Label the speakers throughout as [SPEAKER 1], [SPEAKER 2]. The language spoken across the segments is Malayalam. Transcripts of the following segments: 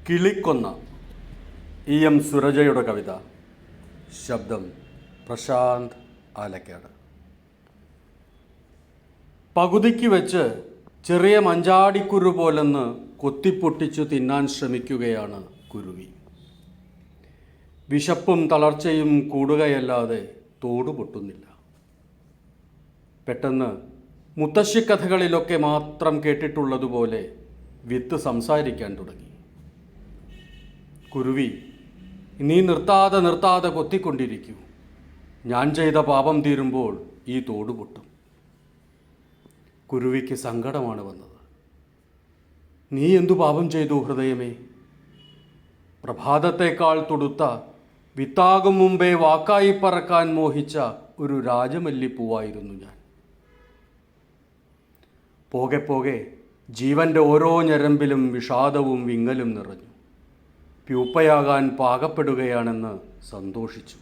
[SPEAKER 1] കിളിക്കൊന്ന എം സുരജയുടെ കവിത. ശബ്ദം പ്രശാന്ത് ആലക്കാട്. പകുതിക്ക് വെച്ച് ചെറിയ മഞ്ചാടിക്കുരു പോലൊന്ന് കൊത്തിപ്പൊട്ടിച്ചു തിന്നാൻ ശ്രമിക്കുകയാണ് കുരുവി. വിശപ്പും തളർച്ചയും കൂടുകയല്ലാതെ തോട് പൊട്ടുന്നില്ല. പെട്ടെന്ന് മുത്തശ്ശിക്കഥകളിലൊക്കെ മാത്രം കേട്ടിട്ടുള്ളതുപോലെ വിത്ത് സംസാരിക്കാൻ തുടങ്ങി. കുരുവി, നീ നിർത്താതെ കൊത്തിക്കൊണ്ടിരിക്കൂ. ഞാൻ ചെയ്ത പാപം തീരുമ്പോൾ ഈ തോട് പൊട്ടും. കുരുവിക്ക് സങ്കടമാണ് വന്നത്. നീ എന്തു പാപം ചെയ്തു ഹൃദയമേ? പ്രഭാതത്തേക്കാൾ തൊടുത്ത വിത്താകും മുമ്പേ വാക്കായി പറക്കാൻ മോഹിച്ച ഒരു രാജമല്ലിപ്പൂവായിരുന്നു ഞാൻ. പോകെ പോകെ ജീവൻ്റെ ഓരോ ഞരമ്പിലും വിഷാദവും വിങ്ങലും നിറഞ്ഞു. പ്യൂപ്പയാകാൻ പാകപ്പെടുകയാണെന്ന് സന്തോഷിച്ചു.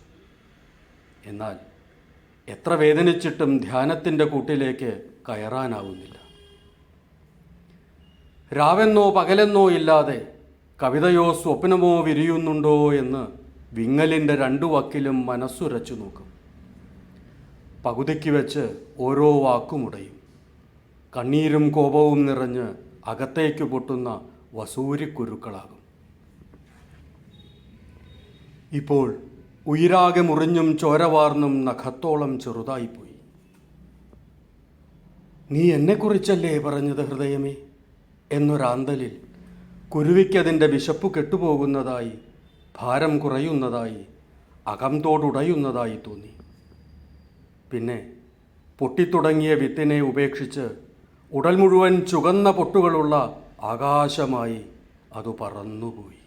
[SPEAKER 1] എന്നാൽ എത്ര വേദനിച്ചിട്ടും ധ്യാനത്തിൻ്റെ കൂട്ടിലേക്ക് കയറാനാവുന്നില്ല. രാവെന്നോ പകലെന്നോ ഇല്ലാതെ കവിതയോ സ്വപ്നമോ വിരിയുന്നുണ്ടോ എന്ന് വിങ്ങലിൻ്റെ രണ്ടു വക്കിലും മനസ്സുരച്ചു നോക്കും. പകുതിക്ക് വെച്ച് ഓരോ വാക്കുമുടയും. കണ്ണീരും കോപവും നിറഞ്ഞ് അകത്തേക്ക് പൊട്ടുന്ന വസൂരിക്കുരുക്കളാകും. ഇപ്പോൾ ഉയിരാകെ മുറിഞ്ഞും ചോരവാർന്നും നഖത്തോളം ചെറുതായിപ്പോയി. നീ എന്നെക്കുറിച്ചല്ലേ പറഞ്ഞത് ഹൃദയമേ എന്നൊരാന്തലിൽ കുരുവിക്കതിൻ്റെ വിശപ്പു കെട്ടുപോകുന്നതായി, ഭാരം കുറയുന്നതായി, അകംതോടുടയുന്നതായി തോന്നി. പിന്നെ പൊട്ടിത്തുടങ്ങിയ വിത്തിനെ ഉപേക്ഷിച്ച് ഉടൽ മുഴുവൻ ചുവന്ന പൊട്ടുകളുള്ള ആകാശമായി അത് പറന്നുപോയി.